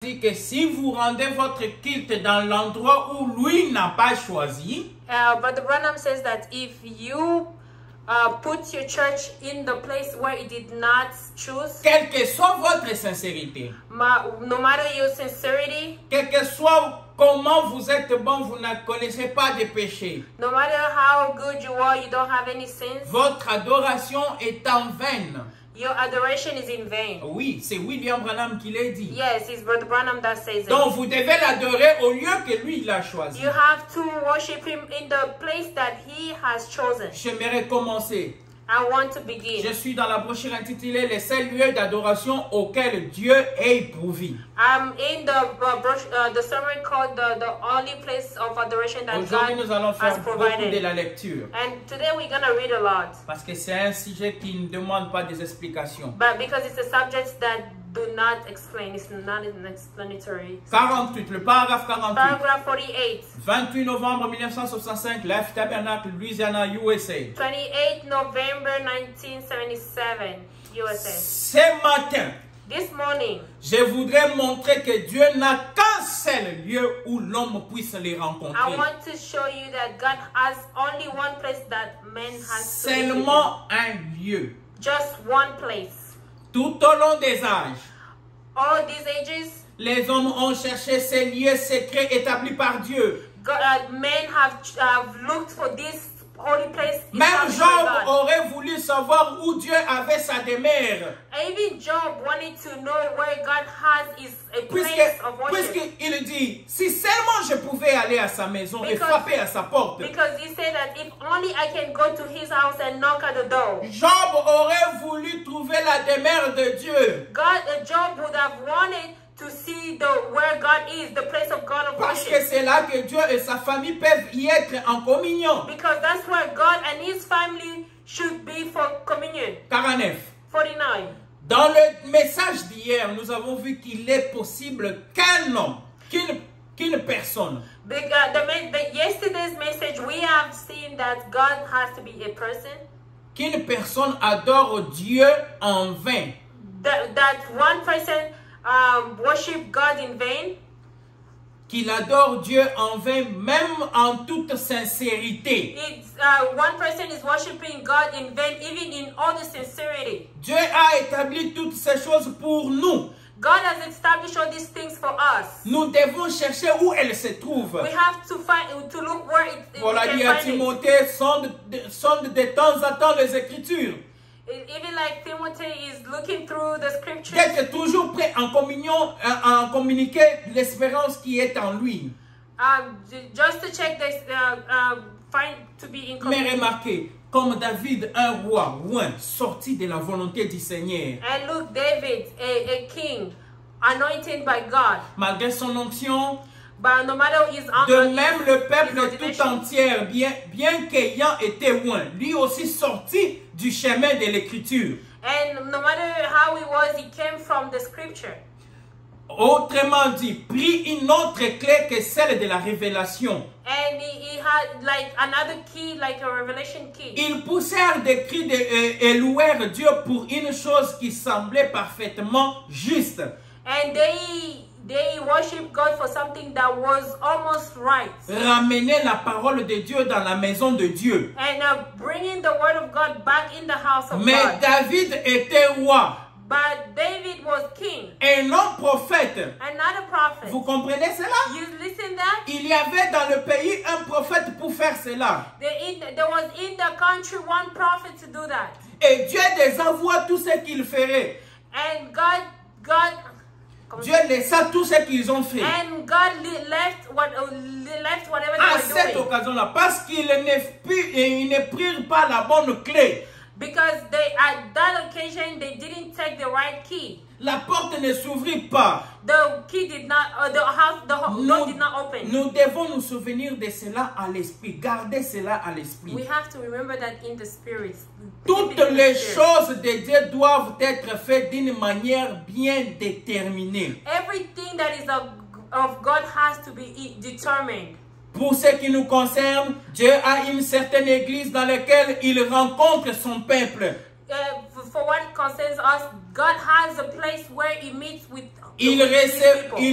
dit que si vous rendez votre culte dans l'endroit où lui n'a pas choisi, Brother Branham says that if you put your church in the place where it did not choose, quelle que soit votre sincérité, no matter your sincerity, quel que soit comment vous êtes bon, vous ne connaissez pas de péché, no matter how good you are, you don't have any sins, votre adoration est en vain. your adoration is in vain. Oui, c'est William Branham qui l'a dit. Yes, it's Brother Branham that says it. Donc vous devez l'adorer au lieu que lui il a choisi. You have to worship him in the place that he has chosen. J'aimerais commencer. I want to begin. Je suis dans la brochure intitulée Les 7 lieux d'adoration auxquels Dieu est pourvu. I'm in the summary called the only place of adoration that Aujourd'hui, nous allons God faire has beaucoup provided. de la lecture. And today we're going to read a lot. Parce que c'est un sujet qui ne demande pas des explications. But because it's a subject that do not explain, it's not an explanatory. 48, le paragraphe 48. Paragraph 48. 28 novembre 1965, Life Tabernacle, Louisiana, USA. 28 November 1977, USA. Ce matin, This morning, je voudrais montrer que Dieu n'a qu'un seul lieu où l'homme puisse les rencontrer. I want to show you that God has only one place that man has to be. Seulement un lieu. Just one place. Tout au long des âges, All these ages, les hommes ont cherché ces lieux secrets établis par Dieu. men have looked for this holy place. Même established by Job God. aurait voulu savoir où Dieu avait sa demeure. Even Job wanted to know where God has a place of worship. Puisqu'il dit, si seulement je pouvais aller à sa maison et frapper à sa porte. Because he said that if only I can go to his house and knock at the door. Job aurait voulu trouver la demeure de Dieu. Job would have wanted to see where God is, the place of God of Parce que worship. c'est là que Dieu et sa famille peuvent y être en communion. Because that's where God and his family should be for communion. 49. 49. Dans le message d'hier, nous avons vu qu'il est possible qu'un homme, qu'une personne, Yesterday's message, we have seen that God has to be a person. qu'une personne adore Dieu en vain. That one person worship God in vain. Qu'il adore Dieu en vain, même en toute sincérité. One person is worshiping God in vain, even in all the sincerity. Dieu a établi toutes ces choses pour nous. God has established all these things for us. Nous devons chercher où elles se trouvent. We have to look where Voilà, we dit can à find it. Timothée, sonde de temps en temps les Écritures. Even like Timothy is looking through the scriptures. D'être toujours prêt en communion, en communiquer l'espérance qui est en lui. Just to check this, find to be in Mais communion. remarquez, comme David, un roi loin, sorti de la volonté du Seigneur. And look, David, a king, anointed by God. Malgré son onction, But no matter his de même le peuple his tout ordination, entier, bien qu'ayant été loin, lui aussi sorti du chemin de l'écriture. and no matter how he was, he came from the scripture. Autrement dit, prit une autre clé que celle de la révélation. And he had like another key, like a revelation key. Ils poussèrent des cris et louèrent Dieu pour une chose qui semblait parfaitement juste. And they worship God for something that was almost right. Ramener la parole de Dieu dans la maison de Dieu. And bringing the word of God back in the house of Mais God. David était roi. But David was king, Un non prophète. and not a prophet. Vous comprenez cela? You listen that? Il y avait dans le pays un prophète pour faire cela. There was in the country one prophet to do that. Et Dieu désavoua tout ce qu'il ferait. And God Dieu laissa tout ce qu'ils ont fait. and God left whatever À they cette were doing. occasion-là, parce qu'ils ne prirent pas la bonne clé. Because at that occasion they didn't take the right key. La porte ne s'ouvrit pas. The key did not, the door did not open. Nous devons nous souvenir de cela à l'esprit. Garder cela à l'esprit. We have to remember that in the spirit. Toutes Keep it in the les spirit. choses de Dieu doivent être faites d'une manière bien déterminée. Everything that is of God has to be determined. Pour ce qui nous concerne, Dieu a une certaine église dans laquelle il rencontre son peuple. For what concerns us, God has a place where he meets with il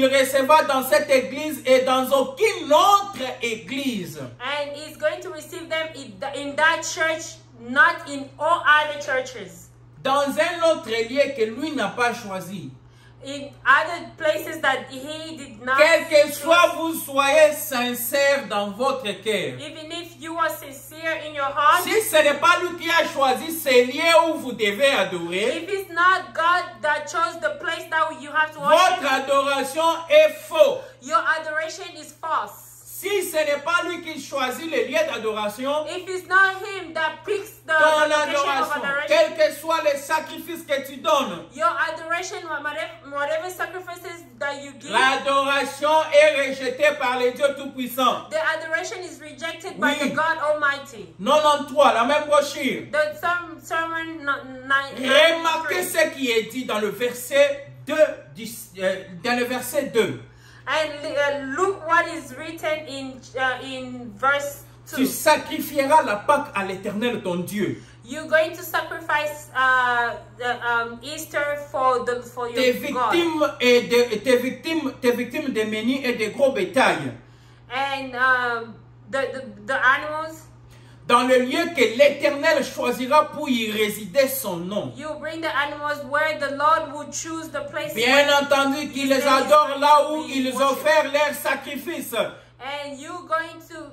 recevra dans cette église et dans aucune autre église. And he's going to receive them in that church, not in all other churches. Dans un autre lieu que lui n'a pas choisi. In other places that he did not Quel que choose. soit vous soyez sincère dans votre cœur. Even if you are sincere in your heart, Si ce n'est pas lui qui a choisi ces lieux où vous devez adorer, if it's not God that chose the place that you have to worship, votre adoration est faux. your adoration is false. Si ce n'est pas lui qui choisit les lieux d'adoration, If it's not him that picks the ton location of adoration, adoration, quels que soient les sacrifices que tu donnes, your adoration, whatever sacrifices that you give, l'adoration est rejetée par le Dieu Tout-Puissant. the adoration is rejected by Oui. the God Almighty. 93, la même brochure. The sermon Remarquez 93. ce qui est dit dans le verset 2. Dans le verset 2. And look what is written in verse 2. Tu sacrifieras la Pâque à l'Éternel ton Dieu. You're going to sacrifice Easter for Tes your God. victimes tes victimes de menus et de gros bétail. And the animals, Dans le lieu que l'Éternel choisira pour y résider son nom. you bring the animals where the Lord will choose the place. Bien entendu qu'ils les adorent là où ils offrent leurs sacrifices. And you're going to,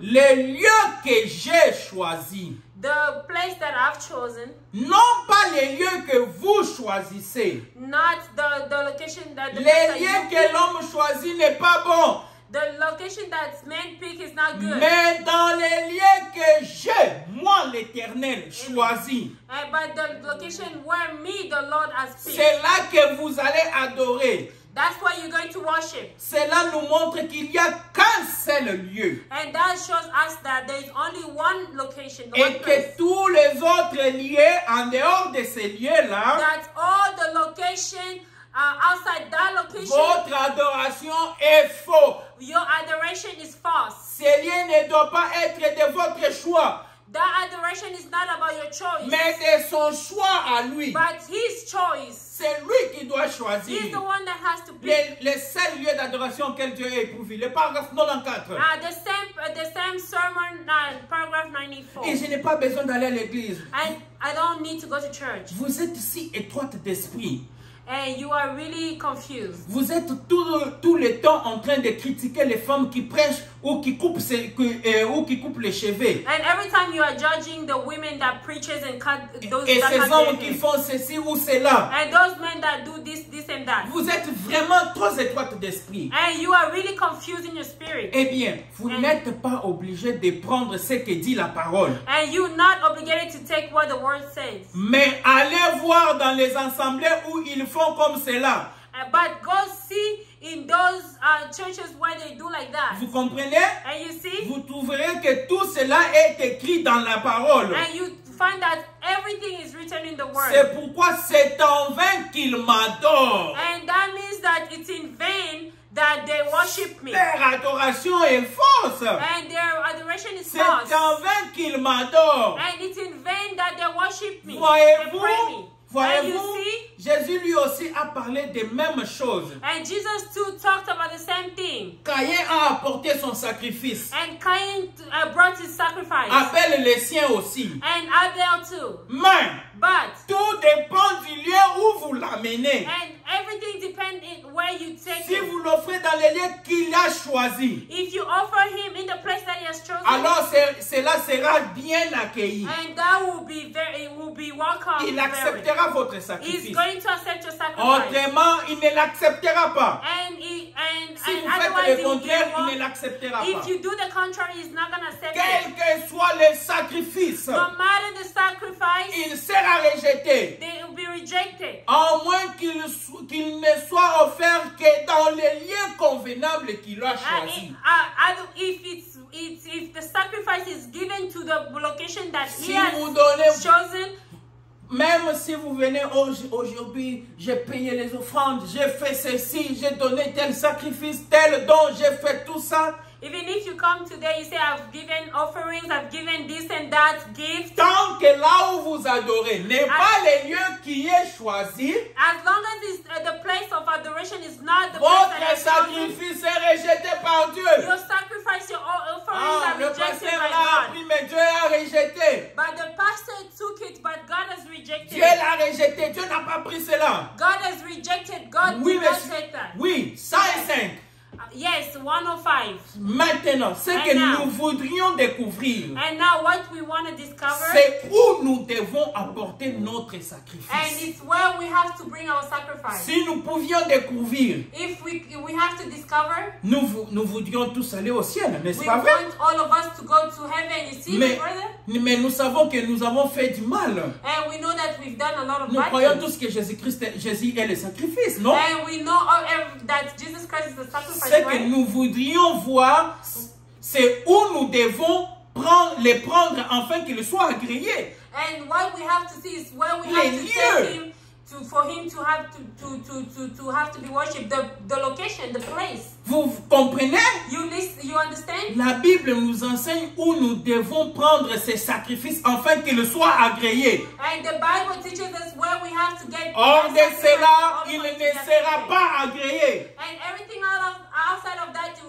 Le lieu que j'ai choisi. the place that I've chosen, Non pas les lieux que vous choisissez. not the location that the place Les that lieux you que pick. l'homme choisit n'est pas bon. The location that man pick is not good. Mais dans les lieux que j'ai, moi l'Éternel, choisi, But the location where me, the Lord, has picked, c'est là que vous allez adorer. that's where you're going to worship. Cela nous montre qu'il n'y a qu'un seul lieu. And that shows us that there is only one location, Et one que place. tous les autres lieux, en dehors de ces lieux-là, That all the location outside that location, votre adoration est faux. your adoration is false. Ces lieux ne doivent pas être de votre choix, That adoration is not about your choice, mais de son choix à lui. but his choice. C'est lui qui doit He's choisir. the one that has to pick. Les seuls lieux d'adoration auxquels Dieu a éprouvé. Le paragraphe 94. The same sermon, paragraph 94. Et je n'ai pas besoin d'aller à l'église. I don't need to go to church. Vous êtes si étroite d'esprit. And you are really confused. Vous êtes tout le temps en train de critiquer les femmes qui prêchent ou qui coupent les cheveux. And every time you are judging the women that preaches and cut those Et that ces cut hommes their qui hair. font ceci ou cela. And those men that do this and that. Vous êtes vraiment trop étroite d'esprit. And you are really confused in your spirit. Eh bien, vous n'êtes pas obligé de prendre ce que dit la parole. And you're not obligated to take what the word says. Mais allez voir dans les assemblées où ils font comme cela. But go see in those churches where they do like that. Vous comprenez? And you see? Vous trouverez que tout cela est écrit dans la parole. And you find that everything is written in the word. C'est pourquoi c'est en vain qu'ils m'adorent. And that means that it's in vain that they worship me. Leur adoration est fausse. And their adoration is C'est false. en vain qu'ils m'adorent. And it's in vain that they worship me. They pray me. And you Voyez-vous, see? Jésus lui aussi a parlé des mêmes choses. And Jesus too talked about the same thing. Caïn a apporté son sacrifice. And Cain brought his sacrifice. Appelle les siens aussi. And Abel too. Mais But, tout dépend du lieu où vous l'amenez. and everything depends on where you take Si him. vous l'offrez dans les lieux qu'il a choisis, If you offer him in the place that he has chosen, alors cela sera bien accueilli. and that will be it will be welcome. Il very. acceptera votre He's sacrifice. going to accept your sacrifice. Autrement, il ne l'acceptera pas. And Si vous otherwise, faites he le will contraire, give il ne up. l'acceptera pas. If you do the contrary, he's not going to accept Quel it. que soit le sacrifice, No matter the sacrifice, il sera rejeté. they will be rejected. À moins qu'il ne soit offert que dans les lieux convenables qu'il a choisis. If the sacrifice is given to the location that Si he has vous donnez, chosen, même si vous venez aujourd'hui, j'ai payé les offrandes, j'ai fait ceci, j'ai donné tel sacrifice, tel don, j'ai fait tout ça, Even if you come today, you say, I've given offerings, I've given this and that gift. Tant que là où vous adorez n'est pas le lieu qui est choisi, As long as the place of adoration is not the place votre that is chosen, sacrifice est rejeté par Dieu. your sacrifice, your offerings Ah, are le rejected pasteur by l'a God. appris, mais Dieu l'a rejeté. But the pastor took it, but God has rejected Dieu it. l'a rejeté. Dieu n'a pas pris cela. God has rejected. God Oui, did not monsieur. take that. Oui, 105. Yes, 105. Maintenant, ce que now. nous voudrions découvrir, And now what we want to discover, c'est où nous devons apporter notre and sacrifice. it's where we have to bring our sacrifice. Si nous pouvions découvrir, If we have to discover, nous voudrions tous aller au ciel, n'est-ce we pas vrai? want all of us to go to heaven. You see, Mais, brother? mais nous savons que nous avons fait du mal. And we know that we've done a lot of Nous bad croyons things. tous que Jésus est le sacrifice, non? And we know that Jesus Christ is the sacrifice, Ce que right? nous voudrions voir, c'est où nous devons les prendre afin qu'ils soient agréés. And what we have to see is where we Les have to lieux. take him for him to have to have to be worshipped. The location, the place. Vous comprenez? You understand? La Bible nous enseigne où nous devons prendre ces sacrifices afin qu'ils soient agréés. And the Bible teaches us where we have to get. Hors de that sacrifice cela, offering il to ne be sera accepted. pas agréé. And everything outside of that, it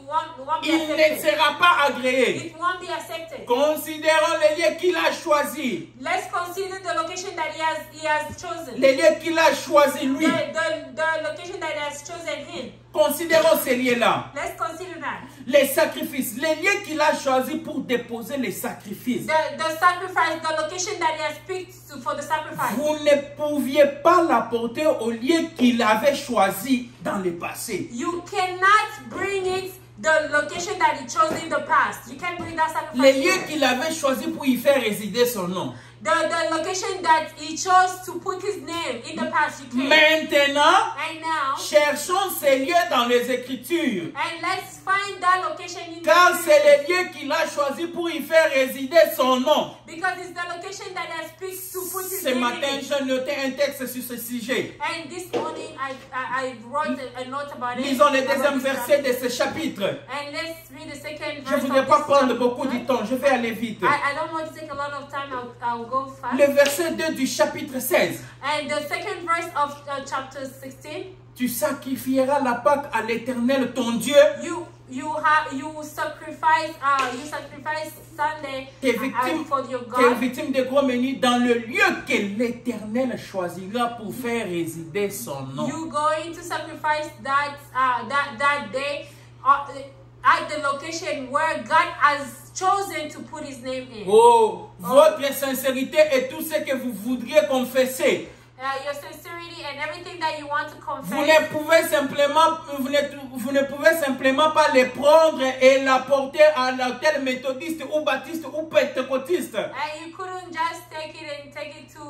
won't be Il ne accepted. sera pas agréé. It won't be accepted. Considérons les lieux qu'il a choisis. Let's consider the location that he has chosen. Les lieux qu'il a choisis lui. The location that has chosen him. Considérons ces lieux-là. Let's consider that. Les sacrifices. Les lieux qu'il a choisis pour déposer les sacrifices. The sacrifice, the location that he has picked for the sacrifice. Vous ne pouviez pas l'apporter au lieu qu'il avait choisi dans le passé. You cannot bring it the location that he chose in the past. You can't bring that sacrifice. Les lieux here. qu'il avait choisi pour y faire résider son nom. The location that he chose to put his name in the past. You can't. Maintenant, And now, cherchons ces lieux dans les Écritures. and let's find that location in Car the c'est scriptures. le lieu qu'il a choisi pour y faire résider son nom. Because it's the location that has picked to put his Ce name matin, in it. j'ai noté un texte sur ce sujet. And this morning, I wrote a note about it. Lisons le about deuxième this verset topic. de ce chapitre. And let's read the second Je verse ne voudrais of pas this prendre chapter. beaucoup de temps, je vais aller vite. I don't want to take a lot of time. I'll go fast. Le verset 2 du chapitre 16. And the second verse of chapter 16, Tu sacrifieras la Pâque à l'Éternel ton Dieu. you sacrifice Sunday Tes victimes, for your tes God. victimes de gros menus dans le lieu que l'Éternel choisira pour faire résider son nom. You going to sacrifice that day at the location where God has chosen to put His name in. Oh, votre sincérité et tout ce que vous voudriez confesser. Your sincerity and everything that you want to Vous confess. ne pouvez simplement pas les prendre et l'apporter à l'autel méthodiste ou baptiste ou pentecôtiste. And you couldn't just take it to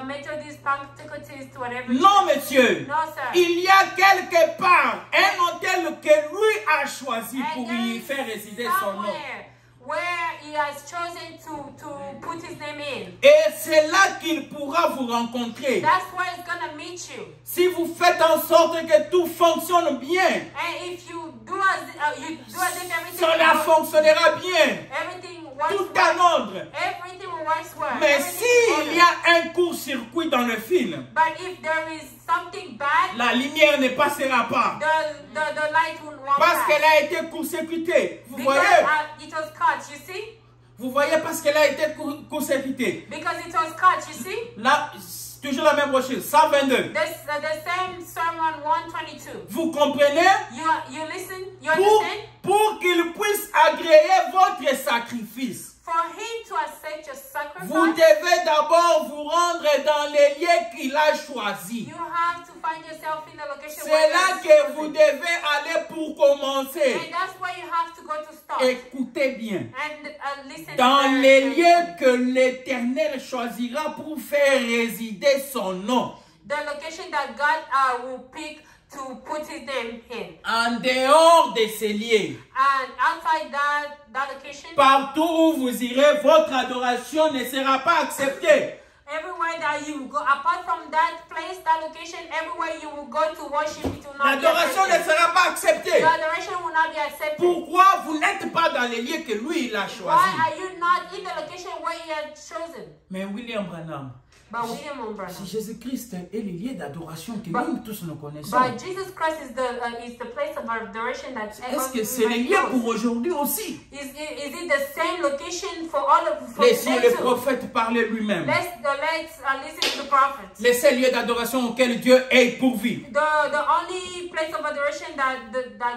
Methodist, Pentecostist, whatever. Non, monsieur. No, sir. Il y a quelque part un hôtel que lui a choisi And pour there y is faire résider son nom. somewhere where He has chosen to put His name in. Et c'est là qu'il pourra vous rencontrer. That's where it's gonna meet you. Si vous faites en sorte que tout fonctionne bien, And if you do as if everything cela works, fonctionnera bien. everything works Tout well. en ordre. Everything will work well. Mais Everything is s'il y ordered. a un court-circuit dans le film, But if there is something bad, la lumière ne passera pas. the light won't Parce pass. qu'elle a été court-circuitée. Vous Because voyez? it was cut, you see? Vous voyez parce qu'elle a été court-circuitée. Because it was cut, you see? Là, toujours la même brochure, 122. The same sermon 122. Vous comprenez? You listen? You understand? Pour qu'il puisse agréer votre sacrifice. For Him to accept your sacrifice, Vous devez d'abord vous rendre dans les lieux qu'il a choisis. you have to find yourself in the location C'est where là He que has vous chosen. devez aller pour commencer. And that's where you have to go to start. Écoutez bien. And listen. Dans very les carefully. lieux que l'Éternel choisira pour faire résider son nom. The location that God will pick to put His name in. En dehors de ces lieux, And outside that location, partout où vous irez, votre adoration ne sera pas acceptée. everywhere that you go, apart from that place, that location, everywhere you will go to worship, it will not be L'adoration ne accepted. sera pas acceptée. Your adoration will not be accepted. Pourquoi vous n'êtes pas dans les lieux que lui il a Why choisis? are you not in the location where he has chosen? Mais William Branham, But William Branham. si Jésus-Christ est le lieu d'adoration que nous tous nous connaissons, But Jesus Christ is the place of adoration that est-ce que c'est le lieu pour aujourd'hui aussi? Is it the same location for all of for Laissons today le too? prophète parler lui-même. Let's listen to the prophets. Le seul lieu d'adoration auquel Dieu est pourvu. The only place of adoration that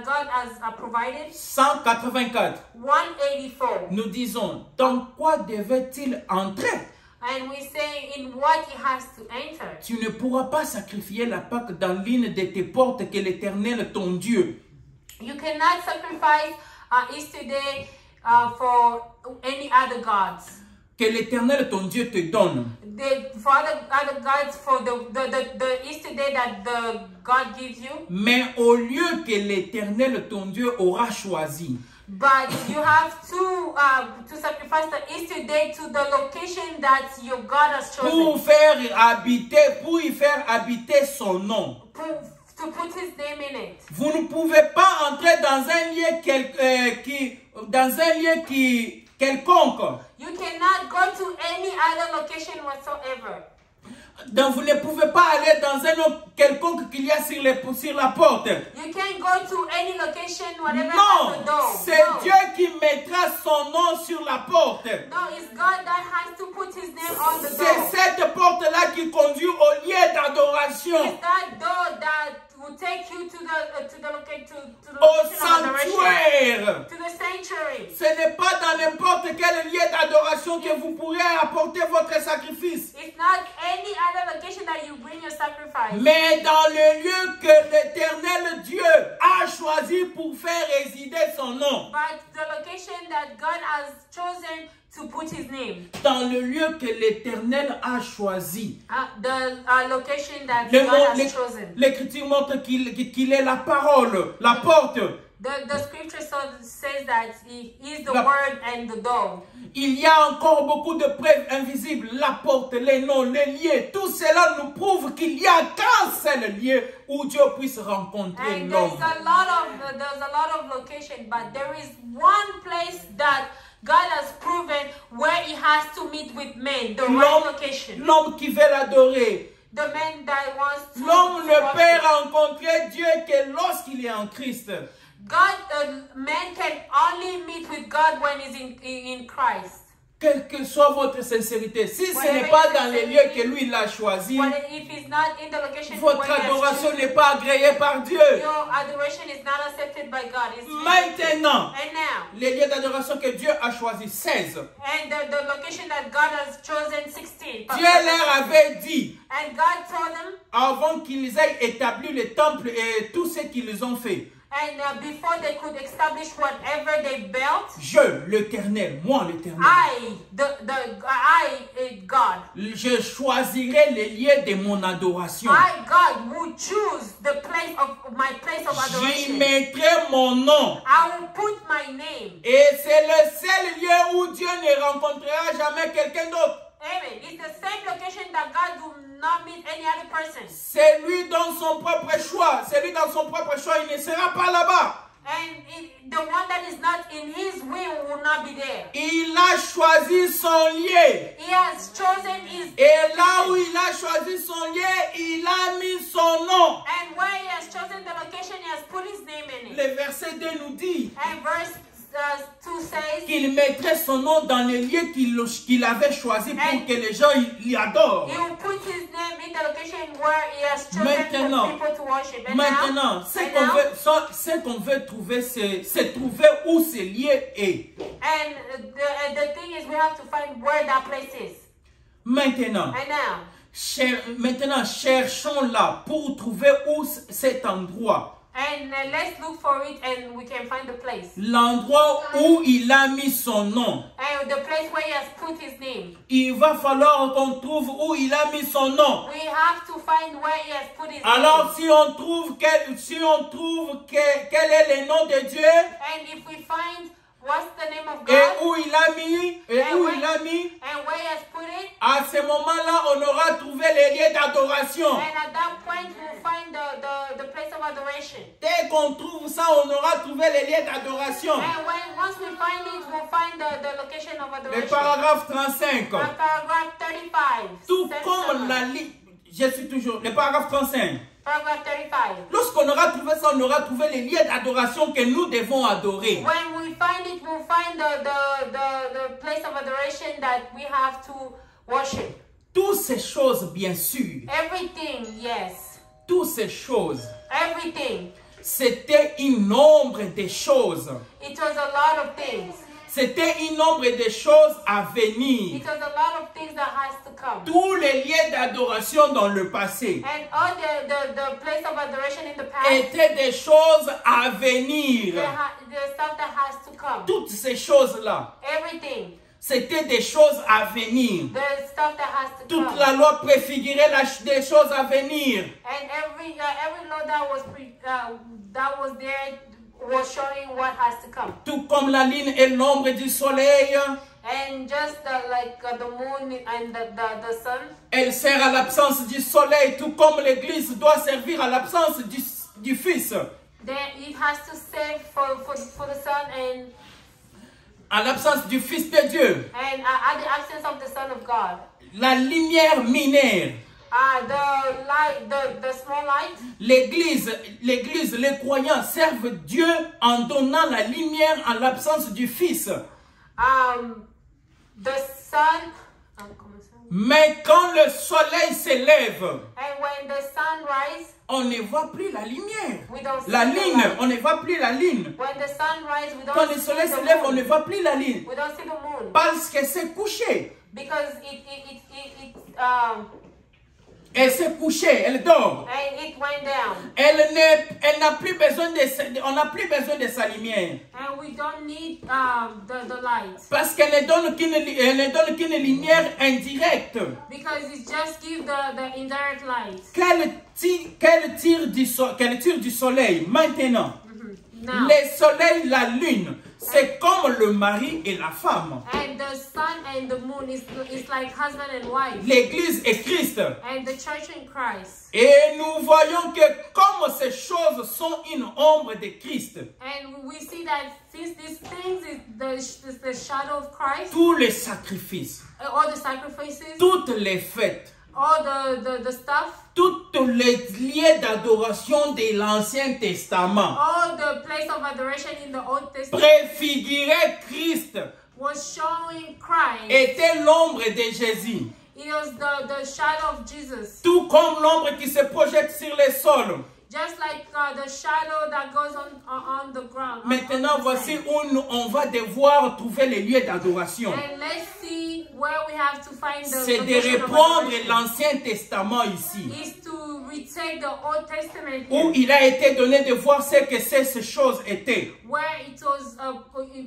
God has provided. 184. 184. Nous disons, dans quoi devait-il entrer? And we say in what he has to enter. Tu ne pourras pas sacrifier la Pâque dans l'une de tes portes que l'Éternel, ton Dieu, You cannot sacrifice Easter Day for any other gods. que l'Éternel, ton Dieu, te donne. For other gods for the Easter Day that the God gives you. Mais au lieu que l'Éternel, ton Dieu, aura choisi. But you have to sacrifice the Easter Day to the location that your God has chosen. Pour y faire habiter son nom. To put his name in it. Vous ne pouvez pas entrer dans un lieu quelconque. You cannot go to any other location whatsoever. Donc vous ne pouvez pas aller dans un autre quelconque qu'il y a sur la porte. You can't go to any location whatever Non, has a door. c'est Dieu qui mettra son nom sur la porte. No, it's God that has to put his name on the door. C'est cette porte-là qui conduit au lieu d'adoration. It's that door that will take you to the location Au of adoration. sanctuaire. To the sanctuary. Ce n'est pas dans n'importe quel lieu d'adoration que vous pourrez apporter votre sacrifice. It's not any other location that you bring your sacrifice. Mais dans le lieu que l'Éternel Dieu a choisi pour faire résider son nom. But the location that God has chosen to put his name. Dans le lieu que l'Éternel a choisi. The location that God has chosen. L'Écriture montre qu'il est la parole, la porte. The scripture says that he is the word and the door. Il y a encore beaucoup de preuves invisibles. La porte, les noms, les lieux. Tout cela nous prouve qu'il n'y a qu'un seul lieu où Dieu puisse rencontrer And l'homme. there's a lot of location, but there is one place that God has proven where he has to meet with men, the right location. L'homme qui veut l'adorer. The man that wants to. L'homme ne peut rencontrer Dieu que lorsqu'il est en Christ. Man can only meet with God when he's in Christ. Quelle que soit votre sincérité, si ce n'est pas dans les lieux que lui l'a choisi, If it's not in the location votre where he has adoration chosen, n'est pas agréée par Dieu. your adoration is not accepted by God. It's Maintenant, and now, les lieux d'adoration que Dieu a choisi, 16. and the location that God has chosen, 16. Dieu leur avait dit, And God told them, avant qu'ils aient établi le temple et tout ce qu'ils ont fait, and before they could establish whatever they built, je, l'Éternel, moi l'Éternel, God, je choisirai les lieux de mon adoration. God, would choose my place of J'y adoration. mettrai mon nom. I will put my name. Et c'est le seul lieu où Dieu ne rencontrera jamais quelqu'un d'autre. Amen. It's the same location that God will not meet any other person. C'est lui dans son propre choix. C'est lui dans son propre choix. Il ne sera pas là-bas. And the one that is not in his will not be there. Il a choisi son lieu. He has chosen his. Et là où il a choisi son lieu, il a mis son nom. And where he has chosen the location, he has put his name in it. Le verset 2 nous dit And verse 2 says qu'il mettrait son nom dans les lieux qu'il avait choisi pour que les gens l'y adorent. he will put his name in the location where he has chosen for people to worship. And Maintenant, ce qu'on veut trouver, c'est trouver où ce lieu est. And the thing is, we have to find where that place is. Maintenant, And now, maintenant cherchons là pour trouver où cet endroit. and let's look for it, and we can find the place. L'endroit où il a mis son nom. And the place where he has put his name. Il va falloir qu'on trouve où il a mis son nom. We have to find where he has put his Alors name. si on trouve quel est le nom de Dieu, And if we find What's the name of et God? où il a mis, And where he has put it. à ce moment-là, on aura trouvé les lieux d'adoration. And at that point, we'll find the place of adoration. Dès qu'on trouve ça, on aura trouvé les lieux d'adoration. And once we find it, we'll find the location of Le adoration. paragraphe 35. Paragraph 35. Tout comme la ligne, je suis toujours, le paragraphe 35. Paragraph 35. Lorsqu'on aura trouvé ça, on aura trouvé les lieux d'adoration que nous devons adorer. When we find it, we'll find the place of adoration that we have to worship. Toutes ces choses, bien sûr. Everything, yes. Toutes ces choses. Everything. C'était une nombre de choses. It was a lot of things. C'était une nombre de choses à venir. It was a lot of things that has to come. Tous les lieux d'adoration dans le passé And all the place of adoration in the past, étaient des choses à venir. the stuff that has to come. Toutes ces choses-là, Everything. c'était des choses à venir. The stuff that has to Toute come. la loi préfigurait des choses à venir. And every law that was there was showing what has to come. Tout comme la lune et l'ombre du soleil, And just the moon and the sun. elle sert à l'absence du soleil, tout comme l'église doit servir à l'absence du Fils. Then it has to save for the sun and À l'absence du Fils de Dieu. at the absence of the Son of God. La lumière mineure. The light, the small light. L'église, les croyants servent Dieu en donnant la lumière en l'absence du Fils. The sun. Mais quand le soleil s'élève, And when the sun rises, on ne voit plus la lumière. we don't see La the lune, light. on ne voit plus la lune. When the sun rises, we Quand don't le see soleil the s'élève, on ne moon. voit plus la lune. We don't see the moon Parce qu'elle s'est couchée. because Elle s'est couchée, elle dort. and it went down. Elle n'a plus besoin on n'a plus besoin de sa lumière. And we don't need the light Parce qu'elle ne donne qu'une lumière indirecte. because it just gives the indirect light. Qu'elle tire du soleil maintenant. Now, Le soleil, la lune, c'est comme le mari et la femme. and the sun and the moon is like husband and wife, L'église est Christ. and the church in Christ. Et nous voyons que comme ces choses sont une ombre de Christ, And we see that since these things is the shadow of Christ, tous les sacrifices, all the sacrifices, toutes les fêtes, all the stuff, toutes les lieux d'adoration de l'Ancien Testament all the place of adoration in the Old Testament préfiguraient Christ, was showing Christ. était l'ombre de Jésus. It was the shadow of Jesus. Tout comme l'ombre qui se projette sur le sol. Just like the shadow that goes on the ground. Maintenant, voici où on va devoir trouver les lieux d'adoration. And let's see where we have to find the C'est de location of reprendre adoration. l'Ancien Testament ici, Is to retake the Old Testament où here, il a été donné de voir ce que ces choses étaient. where it was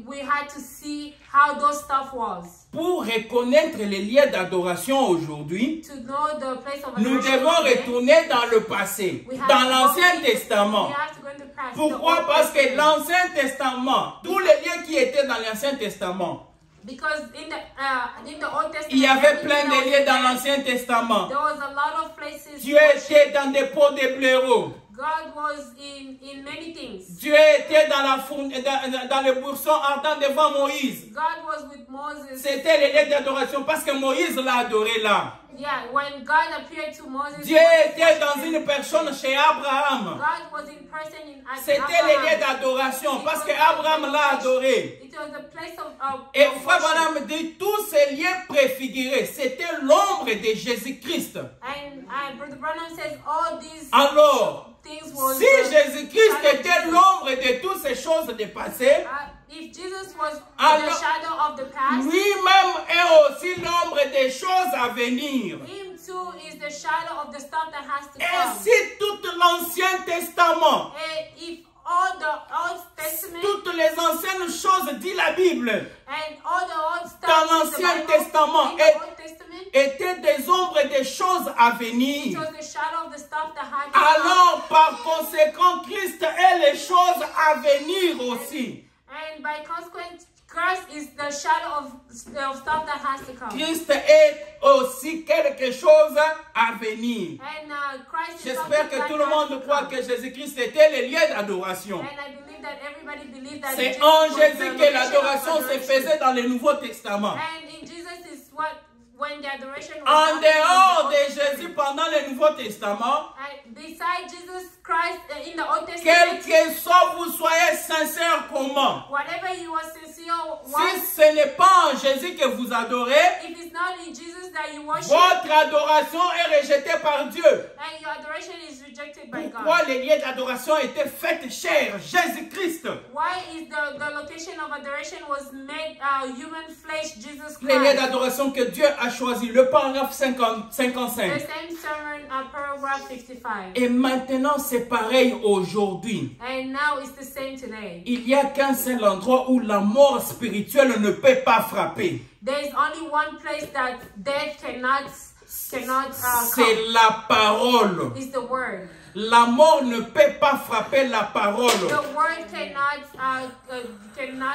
we had to see how those stuff was. Pour reconnaître les lieux d'adoration aujourd'hui, To know the place of nous adoration devons today, retourner dans le passé, we have dans to l'Ancien go- Testament. We have to go in the past, the Pourquoi? Old Parce que Testament. l'Ancien Testament, tous les lieux qui étaient dans l'Ancien Testament, Because in the Old Testament, il y avait everything plein that de was lieux dans there, l'Ancien Testament. there was a lot of places. Dieu était dans des pots de blaireaux. God was in many things. Dieu était dans le buisson ardent devant Moïse. God was with Moses. C'était les lieux d'adoration parce que Moïse l'a adoré là. Yeah, when God appeared to Moses, Dieu était dans une personne chez Abraham. God was in person in C'était les lieux Abraham. d'adoration parce que Abraham l'a adoré. It was the place of Et of Frère worship. Branham dit tous ces lieux préfigurés, c'était l'ombre de Jésus-Christ. And Brother Branham says all these Alors, things was si Jésus-Christ était l'ombre de toutes ces choses du passé, if Jesus was Alors, the shadow of the past, lui-même est aussi l'ombre des choses à venir. him too is the shadow of the stuff that has to Et come. si tout l'Ancien Testament, And if all the Old Testament toutes les anciennes choses, dit la Bible, and all the old stuff dans in the l'Ancien Bible, Testament, in the Old Testament, étaient des ombres des choses à it venir. was the shadow of the stuff that had to come. Alors, par conséquent, Christ est les choses à venir aussi. And And by consequence, curse is the shadow of stuff that has to come. Christ est aussi quelque chose à venir. And Christ is J'espère que something tout le that has monde to croit come. que Jésus-Christ était le lieu d'adoration. And I believe that everybody believes that C'est Jesus en was Jésus the que location l'adoration of se adoration. faisait dans le Nouveau Testament. And in Jesus is what when the adoration was En happening dehors in de the Old Testament. Jésus pendant le Nouveau Testament, Beside Jesus Christ in the Old quel Testament, que soit vous soyez sincère comment. whatever you are sincere, Si ce n'est pas en Jésus que vous adorez, if it's not in Jesus that you worship, votre adoration est rejetée par Dieu. and your adoration is rejected by Pourquoi God. les lieux d'adoration étaient faits chers? Jésus-Christ. Why is the location of adoration was made human flesh, Jesus Les lieux Christ? d'adoration que Dieu a choisi. Le paragraphe The 55. same sermon, paragraph 55. Et maintenant, c'est pareil aujourd'hui. And now it's the same today. Il n'y a qu'un seul endroit où la mort spirituelle ne peut pas frapper. There is only one place that death cannot come. C'est la parole. It's the word. La mort ne peut pas frapper la parole. The word cannot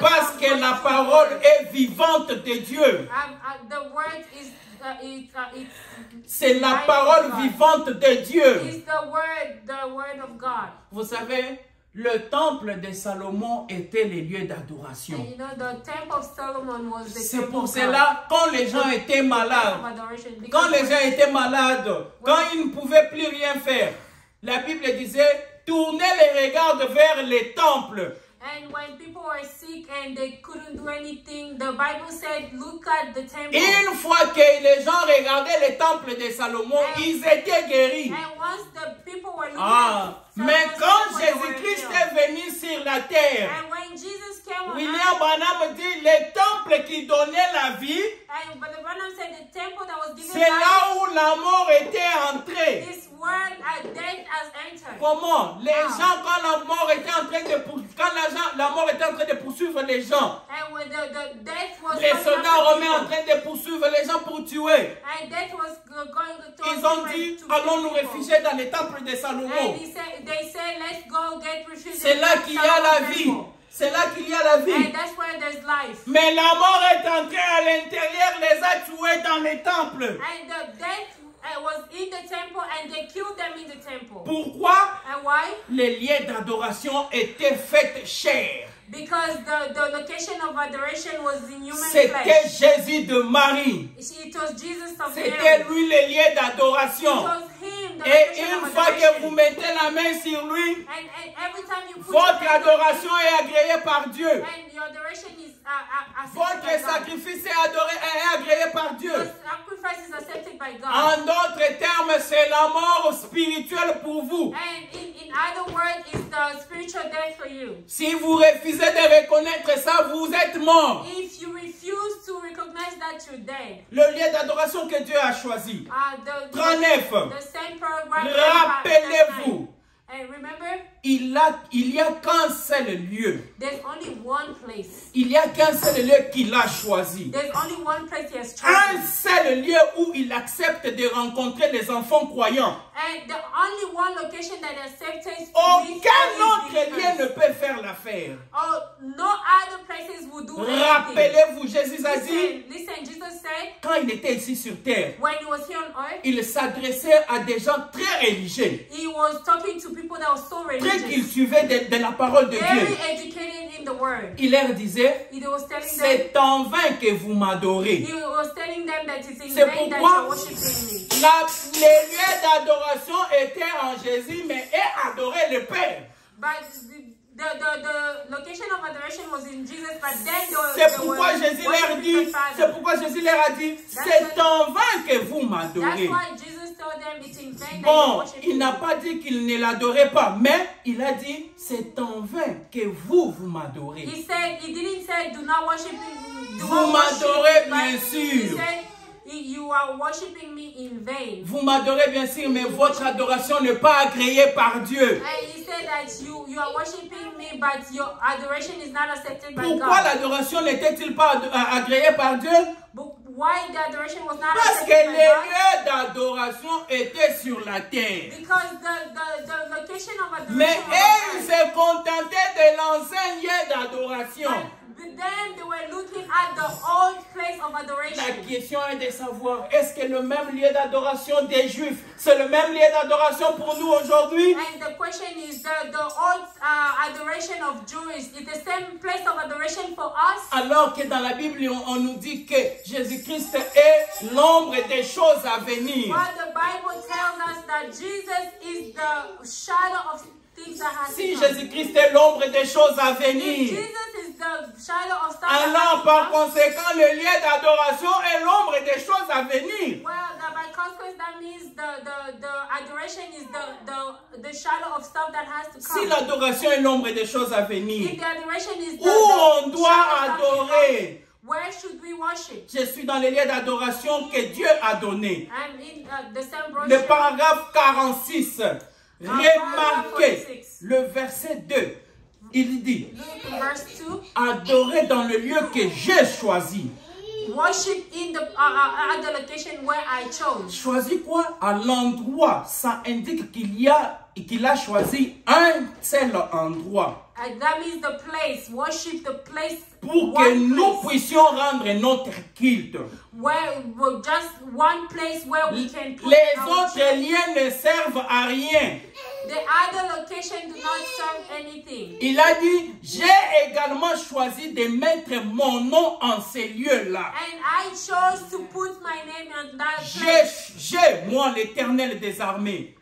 Parce que la parole est vivante de Dieu. the word is C'est la parole vivante de Dieu. It's the word of God. Vous savez, le temple de Salomon était le lieu d'adoration. And you know the temple of Solomon was the C'est temple pour of God. cela, quand les gens étaient malades, quand les gens étaient malades, quand ils ne pouvaient plus rien faire, la Bible disait, tournez les regards vers les temples. And when people were sick and they couldn't do anything, the Bible said, look at the temple. Une fois que les gens regardaient les temples de Salomon, ils étaient guéris. And once the people were looking Ah, at mais Solomon's quand temple, they were Jésus-Christ healed. est venu sur la terre, And when Jesus came on William earth, Branham dit, les temples qui donnaient la vie, and Brother Branham said the temple that was given c'est life, là où la mort était entrée. this word death has entered. Comment? Les gens, quand la mort était en train de la mort était en train de poursuivre les gens, And when the death was les coming soldats after romains en people, train de poursuivre les gens pour tuer. and death was going to Ils ont dit, to allons nous people. réfugier dans les temples de And Salomon. they said, let's go get refugees. C'est là qu'il y a la vie. C'est là qu'il y a la vie. And that's where there's life. Mais la mort est entrée à l'intérieur, les a tués dans les temples. And the death was in the temple and they killed them in the temple. Pourquoi? And why? Les lieux d'adoration étaient faits chers. Because the location of adoration was in human C'était flesh. Jésus de Marie. It was Jesus of C'était Mary. lui le lieu It d'adoration. was him, the Et location une of fois que vous adoration. mettez la main sur lui, And every time you put votre your hand on adoration est agréée par Dieu. him, and your adoration is accepted Votre by God. sacrifice est agréé par Dieu. Your sacrifice is accepted by God. En d'autres termes, c'est la mort spirituelle pour vous. And in other words, it's the spiritual death for you. Si vous refusez de reconnaître ça, vous êtes mort. If you refuse to recognize that you're dead, Le lieu d'adoration que Dieu a choisi. 39. the same paragraph. Rappelez-vous, And remember, il y a qu'un seul lieu. there's only one place. Il y a qu'un seul lieu qu'il a choisi. There's only one place he has Un chosen. seul lieu où il accepte de rencontrer les enfants croyants. And the only one location that accepts Aucun autre lieu ne peut faire l'affaire. Oh, no other places will do anything. Rappelez-vous, Jésus a dit, Listen, Jesus said, quand il était ici sur terre, when he was here on earth, il s'adressait à des gens très religieux, he was talking to people that were so très religious, cultivés de la parole de very Dieu. educated in the word. Il leur disait, He was telling them, c'est en vain que vous m'adorez. he was telling them that it's in C'est vain that pourquoi you're worshiping me. Les lieux d'adoration étaient en Jésus, mais et adoraient le Père. But the location of adoration was in Jesus, but then C'est pourquoi Jésus leur dit, c'est pourquoi Jésus leur a dit, c'est en vain que vous That's m'adorez. why Jesus told them it's in vain that you're Bon, worshiping il n'a me. pas dit qu'il ne l'adorait pas, mais il a dit, c'est en vain que vous m'adorez. He didn't say do not worship me. Do Vous not worship m'adorez me, bien but He sûr. said you are worshiping me in vain. Vous m'adorez bien sûr, mais votre adoration n'est pas agréée par Dieu. And he said that you are worshiping me, but your adoration is not accepted by Pourquoi God. l'adoration n'était-il pas agréée par Dieu? But why the adoration was not Parce que accepted les by God? lieux d'adoration étaient sur la terre. Because the location of adoration Mais was on ils earth. se contentaient de l'ancien lieu d'adoration. them, they were looking at the old place of adoration. La question est de savoir, est-ce que le même lieu d'adoration des Juifs, c'est le même lieu d'adoration pour nous aujourd'hui? And the question is, the old adoration of Jews is the same place of adoration for us? Alors que dans la Bible, on nous dit que Jésus-Christ est l'ombre des choses à venir. But the Bible tells us that Jesus is the shadow of things that has Si to come. Jésus-Christ est l'ombre des choses à If venir, Jesus is the shadow of stuff alors that par has to come, conséquent, le lieu d'adoration est l'ombre des choses à venir. well, by consequence, that means the adoration is the shadow of stuff that has to come. Si l'adoration est l'ombre des choses à venir, If the adoration is où on the doit shadow of stuff that has to come, adorer? where should we worship? Je suis dans le lieu d'adoration que Dieu a donné. I'm in the same Le brochure. paragraphe 46. Remarquez le verset 2. Il dit, Look, verse 2. adorer dans le lieu que j'ai choisi. Worship in the at the location where I chose. Choisi quoi? À l'endroit. Ça indique qu'il a choisi un seul endroit. And that means the place. Worship the place. Pour que nous puissions rendre notre culte. Where just one place where we can put Les our autres liens ne servent à rien. The other location do not serve anything. Il a dit, j'ai également choisi de mettre mon nom en ces lieux-là. And I chose to put my name on that place. J'ai, moi, l'Éternel des armées.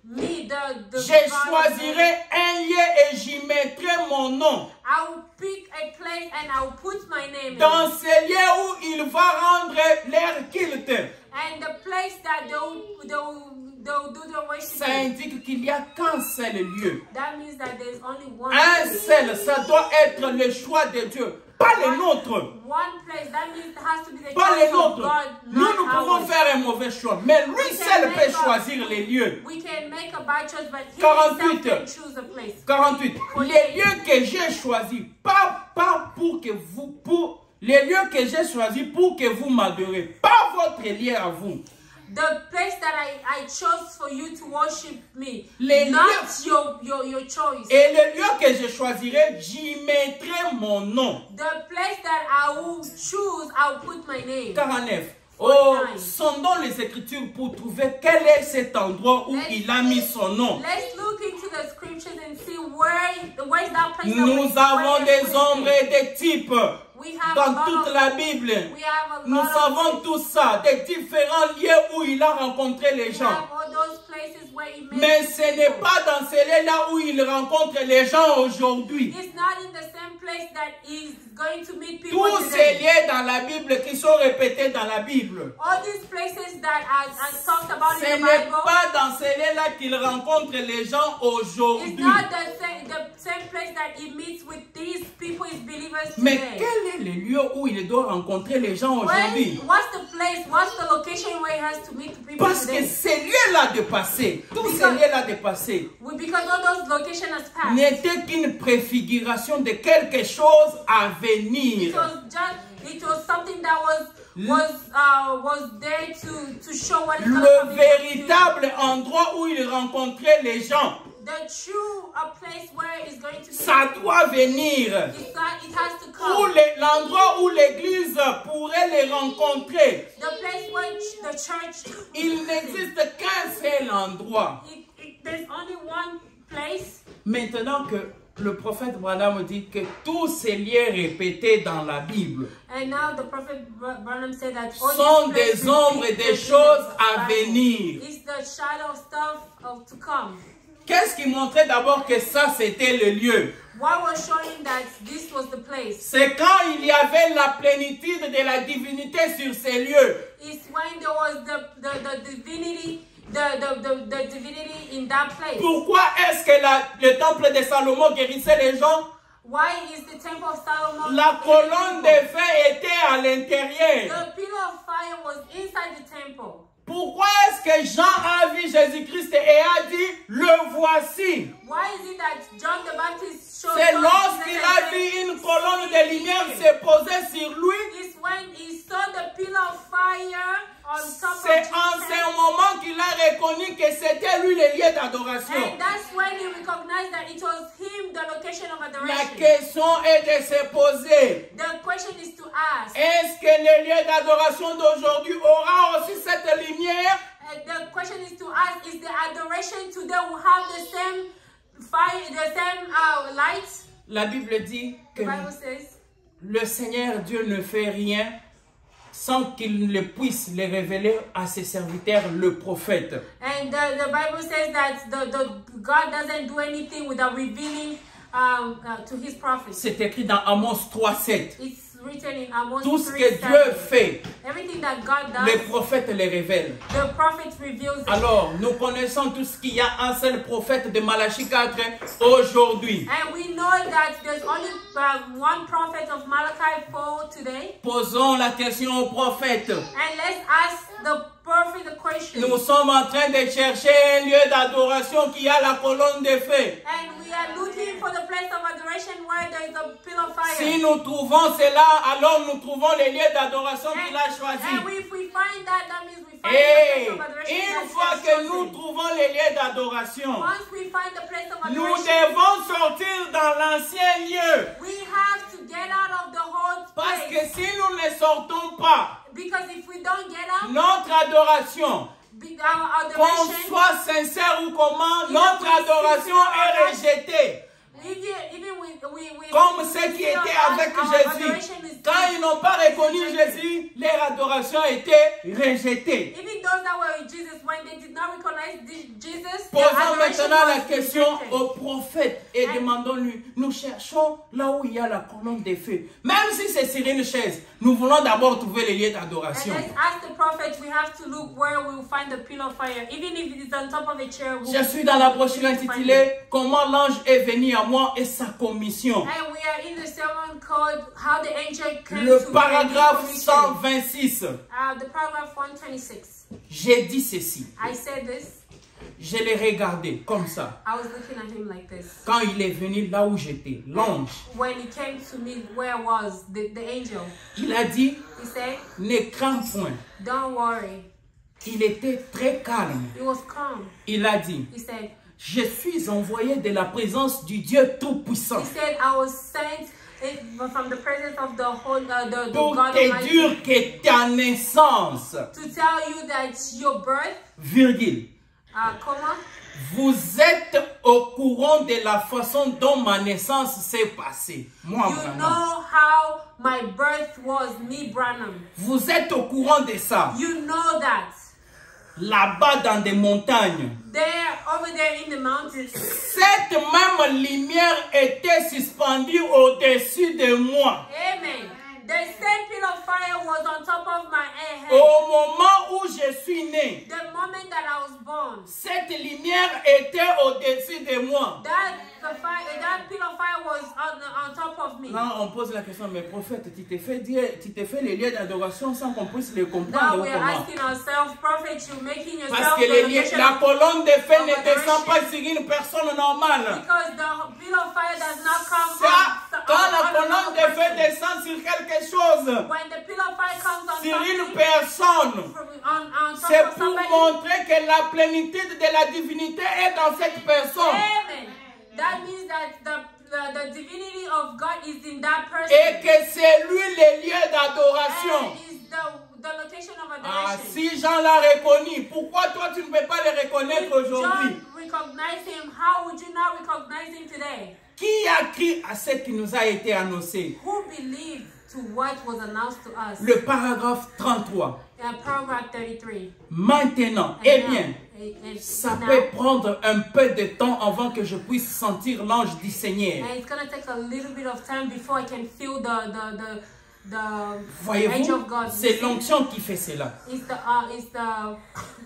Me, the Je God choisirai un lieu et j'y mettrai mon nom. I will pick a place and I will put my name Dans in. ces lieux où il va rendre leur culte. And the place that they'll do the worship. Ça indique qu'il n'y a qu'un seul lieu. That means that there's only one Un place. seul, ça doit être le choix de Dieu. Pas les nôtres. One place, that means it has to be the Pas les choice of nôtres. God, Nous, not nous pouvons ours. faire un mauvais choix. Mais lui We seul can peut make choisir les lieux. We can make a bad choice, but he 48. himself can choose a place. 48. Les lieux que j'ai choisis, pas pour que vous, les lieux que j'ai choisis pour que vous m'adorez, pas votre lieu à vous. The place that I chose for you to worship me, Les not lieux- your choice. Et le lieu que je choisirai, j'y mettrai mon nom. The place that I will choose, I'll put my name. 49. 49. Oh, sondons les Écritures pour trouver quel est cet endroit où il a mis son nom. Let's look into the scriptures and see where's that place. Nous avons des ombres et des types We have dans a lot toute of- la Bible. We have a Nous lot savons of tout ça, des différents lieux où il a rencontré les we gens. have all those places where he met Mais ce n'est people. pas dans ces lieux-là où il rencontre les gens aujourd'hui. It's not in the same place that he's going to meet people Tous ces today. lieux dans la Bible qui sont répétés dans la Bible, All these places that are talked about ce in the n'est Bible, pas dans ces lieux-là qu'il rencontre les gens it's aujourd'hui. not the same place that he meets with these people, his believers Mais today. quel est le lieu où il doit rencontrer les gens aujourd'hui? What's the place, what's the location where he has to meet the people Parce que today? ces lieux-là de passé, tous ces lieux-là de passé, Because all those locations has passed. n'étaient qu'une préfiguration de quelque chose à venir. It was something that was there to show what is going to Le come in the future. véritable endroit où il rencontrait les gens, The true place where it's going to be. ça doit venir. It has to Où come. l'endroit où l'église pourrait les rencontrer. The place where the church. Il n'existe qu'un seul endroit. There's only one place. Maintenant que le prophète Branham dit que tous ces lieux répétés dans la Bible And now the prophet Branham said that all sont these places des ombres et des choses à Bible. venir. It's the shadow of stuff to come. Qu'est-ce qui montrait d'abord que ça c'était le lieu? What was showing that this was the place? C'est quand il y avait la plénitude de la divinité sur ces lieux. It's when there was the divinity, the divinity in that place. Pourquoi est-ce que le temple de Salomon guérissait les gens? Why is the temple of Solomon? La colonne de feu était à l'intérieur. The pillar of fire was inside the temple. Pourquoi est-ce que Jean a vu Jésus-Christ et a dit, le voici? Why is it that John the Baptist showed C'est us lorsqu'il Jesus a and vu said, une colonne de lumière se poser sur lui. It's when he saw the pillar of fire on top of C'est Jesus. en ce moment qu'il a reconnu que c'était lui le lieu d'adoration. And that's when he recognized that it was him, the location of La adoration. question est de se poser, ask. Est-ce que les lieux d'adoration d'aujourd'hui aura aussi cette lumière? The question is to ask, is the adoration today will have the same fire, the same light? La Bible dit que The Bible says, le Seigneur Dieu ne fait rien sans qu'il ne puisse les révéler à ses serviteurs, le prophète. and the Bible says that the God doesn't do anything without revealing to his prophets. C'est écrit dans Amos 3:7. It's written in Amos Tout ce 3:7. que Dieu fait, Everything that God does, les prophètes les révèlent. the prophet reveals it. Alors, nous connaissons tous qu'il y a un seul prophète de Malachie 4 aujourd'hui. And we know that there's only one prophet of Malachi 4 today. Posons la question au prophète. And let's ask the prophet the question. Nous sommes en train de chercher un lieu d'adoration qui a la colonne de feu. And we are looking for the place of adoration where there is a pillar of fire. Si nous trouvons cela, alors nous trouvons les lieux d'adoration qu'il a choisis. And if we find that, that means we find Et the place of adoration. une fois que nous trouvons les lieux d'adoration, Once we find the place of nous adoration, devons sortir dans l'ancien lieu. we have to get out of the whole Parce place. que si nous ne sortons pas, Because if we don't get out, notre adoration, our qu'on adoration, soit sincère ou comment, notre adoration est rejetée. even Comme ceux qui étaient avec Jésus. Quand ils n'ont pas reconnu Jésus, leur adoration a été rejetée. Even those that were with Jesus, when they did not recognize Jesus, their Posons adoration maintenant la was question rejected. au prophète et demandons-lui, nous cherchons là où il y a la colonne de feu. Même si c'est sur une chaise, nous voulons d'abord trouver les lieux And d'adoration. let's ask the prophet, we have to look where we will find the pillar of fire. Even if it is on top of a chair, we Je suis dans la brochure intitulée « Comment l'ange est venu à moi et sa commission ». And we are in the sermon called How the Angel Came Le to paragraphe Me and His commission. 126. The paragraph 126. J'ai dit ceci. I said this. Je l'ai regardé comme ça. I was looking at him like this. Quand il est venu là où j'étais, l'ange, When he came to me where I was, the angel, il a dit, he said, ne crains point. don't worry. Il était très calme. He was calm. Il a dit, He said, je suis envoyé de la présence du Dieu Tout-Puissant he said, I was sent from the presence of the whole, the pour God te Almighty, dire que ta naissance, to tell you that your birth, virgule, comma, vous êtes au courant de la façon dont ma naissance s'est passée. Moi, you Branham. know how my birth was, me, Branham. Vous êtes au courant de ça. You know that. Là-bas dans des montagnes. There, over there in the mountains, Cette même lumière était suspendue au-dessus de moi. amen. The same pillar of fire was on top of my head. Au moment où je suis né, The moment that I was born, cette lumière était au-dessus de moi. that pillar of fire was on top of me. Là, on pose la question, mais prophète, tu t'es fait les lieux d'adoration sans qu'on puisse les Now comprendre we are comment? asking ourselves, prophet, you making yourself Parce que the location la of- colonne de feu ne adoration. descend pas sur une personne normale. because the pillar of fire does not come Ça, quand la on colonne another de feu person. descend sur quelque chose, When the pillar of fire comes on sur une something, personne, on top c'est of pour somebody, montrer que la plénitude de la divinité est dans cette personne. amen. That means that the divinity of God is in that person. Et que c'est lui le lieu d'adoration. And is the location of Ah, adoration. si Jean l'a reconnu, pourquoi toi tu ne peux pas le reconnaître aujourd'hui? John recognized him. How would you not recognize him today? Qui a cru à ce qui nous a été annoncé? Who believed to what was announced to us? Le paragraphe 33. Paragraph 33. Maintenant, eh bien, ça peut prendre un peu de temps avant que je puisse sentir l'ange du Seigneur. And it's gonna take a little bit of time before I can feel the angel Voyez-vous, of God. c'est l'onction qui fait cela. It's the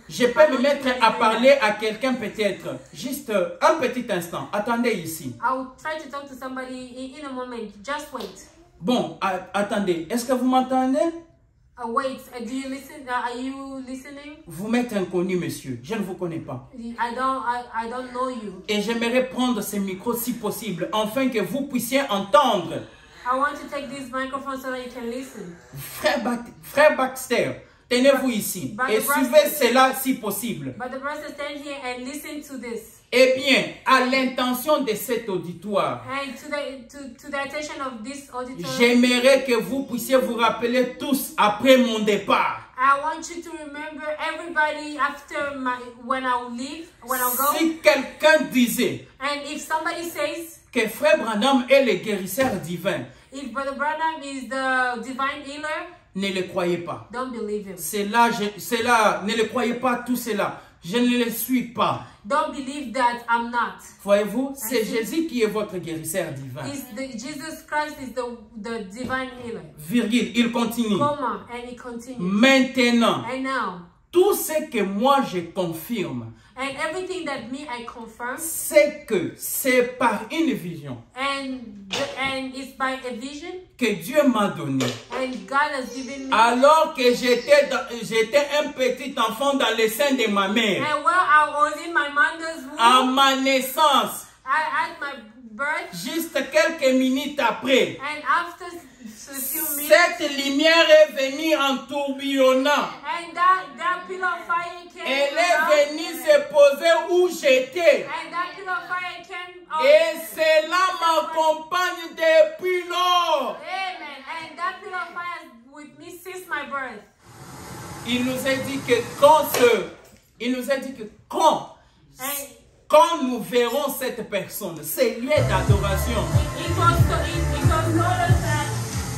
Je peux me mettre à parler à quelqu'un peut-être, juste un petit instant. Attendez ici. I will try to talk to somebody in a moment. Just wait. Bon, attendez, est-ce que vous m'entendez? Wait. Do you listen? Are you listening? Vous m'êtes inconnu, monsieur. Je ne vous connais pas. I don't know you. Et j'aimerais prendre ce micro si possible, afin que vous puissiez entendre. I want to take this microphone so that you can listen. Frère Baxter, tenez-vous ici et suivez cela si possible. But the brother stand here and listen to this. Eh bien, à l'intention de cet auditoire, j'aimerais que vous puissiez vous rappeler tous après mon départ. I want you to remember everybody after when I'll leave, when I'll go. Si quelqu'un disait and if somebody says que Frère Branham est le guérisseur divin, if Brother Branham is the divine healer, ne le croyez pas. Don't believe him. Ne le croyez pas tout cela. Je ne le suis pas. Don't believe that I'm not. Voyez-vous, c'est Jésus qui est votre guérisseur divin. Jesus Christ is the divine healer. Virgule, il continue. Comma, and he continues. Maintenant, and now, tout ce que moi je confirme, and everything that me I confirm, c'est que c'est par une vision. And it's by a vision que Dieu m'a donné. And God has given me. Alors que j'étais un petit enfant dans le sein de ma mère. And while I was in my mother's womb, à ma naissance, at my birth, juste quelques minutes après, and after a few minutes, cette lumière est venue en tourbillonnant. And that pillar of fire came. Elle est venue se poser où j'étais. And that pillar of fire came. Et cela m'accompagne depuis lors. Amen. And that pillar of fire is with me since my birth. Il nous a dit que quand nous verrons cette personne, ces lieux d'adoration, it was told us that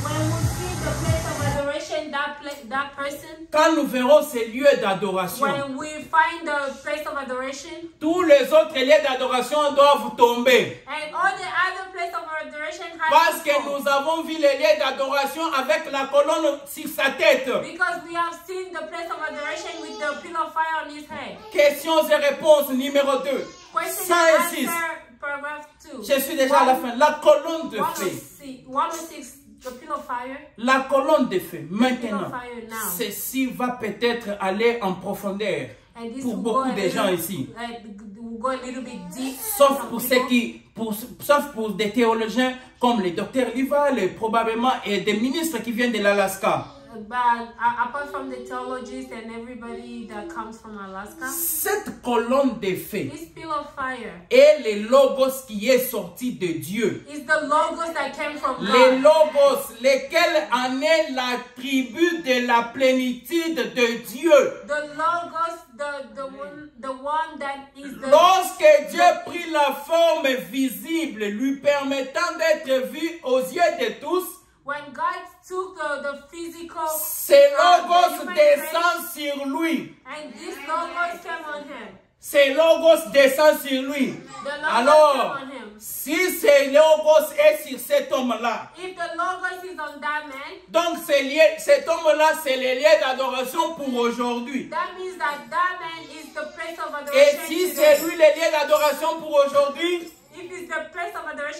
when we see the place of adoration, that person, quand nous verrons ces lieux d'adoration, when we find the place of adoration, tous les autres lieux d'adoration doivent tomber. And all the other place of adoration has parce que nous avons vu les lieux d'adoration avec la colonne sur sa tête. Because we have seen the place of adoration with the pillar of fire on his head. Questions et réponses numéro 2. 106. Je suis déjà à la fin. La colonne de feu. 106. The pillar of fire. La colonne de feu. Maintenant, ceci va peut-être aller en profondeur pour beaucoup de gens ici. Sauf pour des théologiens comme le docteur Lival, probablement, et des ministres qui viennent de l'Alaska. But apart from the theologists and everybody that comes from Alaska, cette colonne de feu est le logos qui est sorti de Dieu. The logos that came from God. Le logos, lequel en est l'attribut de la plénitude de Dieu. The logos, the one that is the... Lorsque Dieu prit la forme visible, lui permettant d'être vu aux yeux de tous, when God took the physical, ce logos descend sur lui. And this logos came on him. Ce logos descend sur lui. Alors, si ce logos est sur cet homme-là, if the logos is on that man, donc cet homme-là, c'est le lieu d'adoration pour aujourd'hui. That means that man is the place of adoration. Et si c'est lui le lieu d'adoration pour aujourd'hui,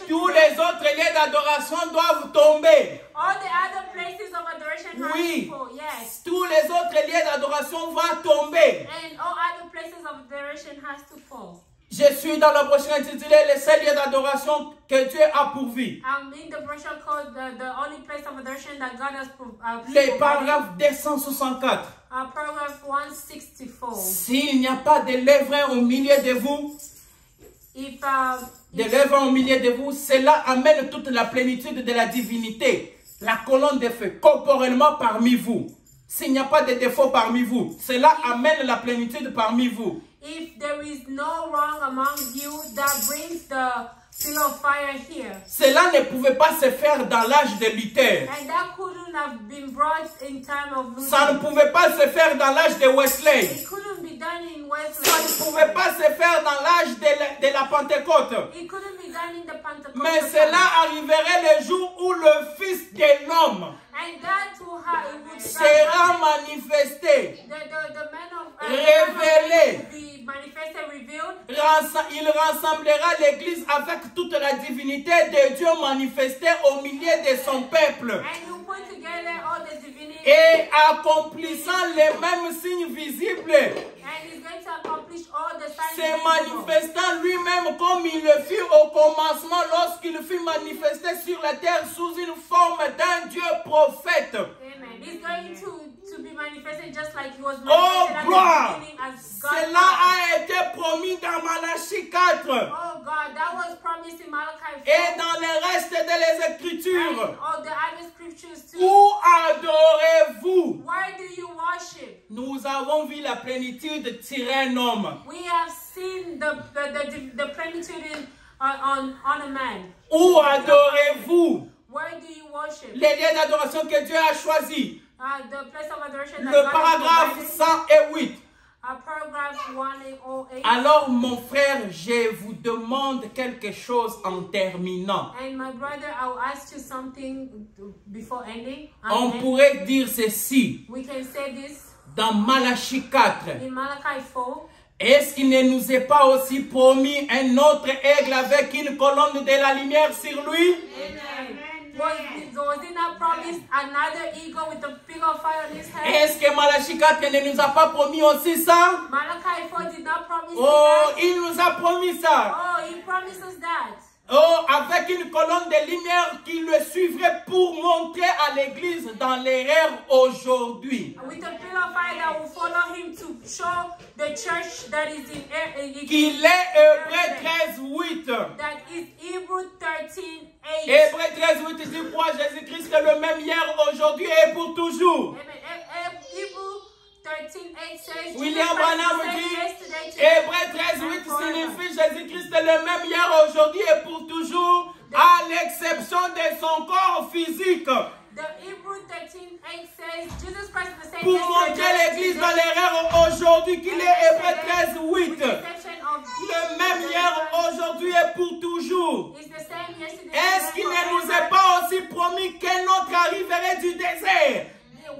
tous les autres lieux d'adoration doivent tomber. All the other places of adoration have to fall. Yes. Tous les autres lieux d'adoration vont tomber. And all other places of adoration has to fall. Je suis dans la brochure intitulée les seuls lieux d'adoration que Dieu a pourvu. I'm in the brochure called the only place of adoration that God has provided. Le paragraphe 264. Paragraph 164. S'il n'y a pas de lèvres au milieu de vous, des lèvres au milieu de vous, cela amène toute la plénitude de la divinité, la colonne de feu, corporellement parmi vous. S'il n'y a pas de défaut parmi vous, cela amène la plénitude parmi vous. If there is no wrong among you, that brings the pillar of fire here. Cela ne pouvait pas se faire dans l'âge de Luther. And that couldn't have been brought in time of Luther. Ça ne pouvait pas se faire dans l'âge de Wesley. It couldn't be done in Wesley. Ça ne pouvait pas se faire dans l'âge de la Pentecôte. It couldn't be done in the Pentecost. Mais cela arriverait le jour où le Fils de l'homme sera manifesté, révélé. Il rassemblera l'Église avec toute la divinité de Dieu manifestée au milieu de son peuple. Et accomplissant les mêmes signes visibles. Se manifestant lui-même comme il le fit au commencement lorsqu'il fut manifesté sur la terre sous une forme d'un Dieu prophète. Oh gloire! Cela a été était promis dans Malachie 4 Oh God, that was promised in Malachi 4. et dans le reste des Écritures. And all the other scriptures too. Où adorez-vous? Where do you worship? Nous avons vu la plénitude tirer un homme. We have seen the plenitude on a man. Où adorez-vous? Where do you worship? Les lieux d'adoration que Dieu a choisis. The place of adoration that Le God has paragraphe provided. 108. Paragraph 108. Alors, mon frère, je vous demande quelque chose en terminant. And my brother, I'll ask you something before ending. On pourrait dire ceci We can say this dans Malachie 4. in Malachi 4. Est-ce qu'il ne nous est pas aussi promis un autre aigle avec une colonne de la lumière sur lui? Amen. Was it not promised another eagle with a pillar of fire on his head? Est-ce que Malachie 4 ne nous a pas promis aussi ça? Malachi 4 did not promise Oh, us that. il nous a promis ça. Oh, he promised us that. Oh, avec une colonne de lumière qui le suivrait pour montrer à l'église dans l'erreur aujourd'hui. With a pillar of fire that will follow him to show the church that is in Qu'il est Hébreux 13:8. That is Hebrew 13:8. Hébreux 13:8 dit pour Jésus-Christ est le même hier, aujourd'hui et pour toujours. Amen. Hebrew 13:8 says, William Jesus Christ Branham is the same dit, yesterday, today, Hébreux 13:8 signifie Jésus-Christ est le même hier, aujourd'hui et pour toujours, à l'exception de son corps physique. The Hebrew 13:8 says Jesus Christ is the same Pour yesterday, montrer l'église today, dans l'erreur aujourd'hui qu'il est Hébreux 13:8. with the exception of Le même hier, aujourd'hui et pour toujours. is the same yesterday, Est-ce qu'il today, ne nous forever. est pas aussi promis qu'un autre arriverait du désert?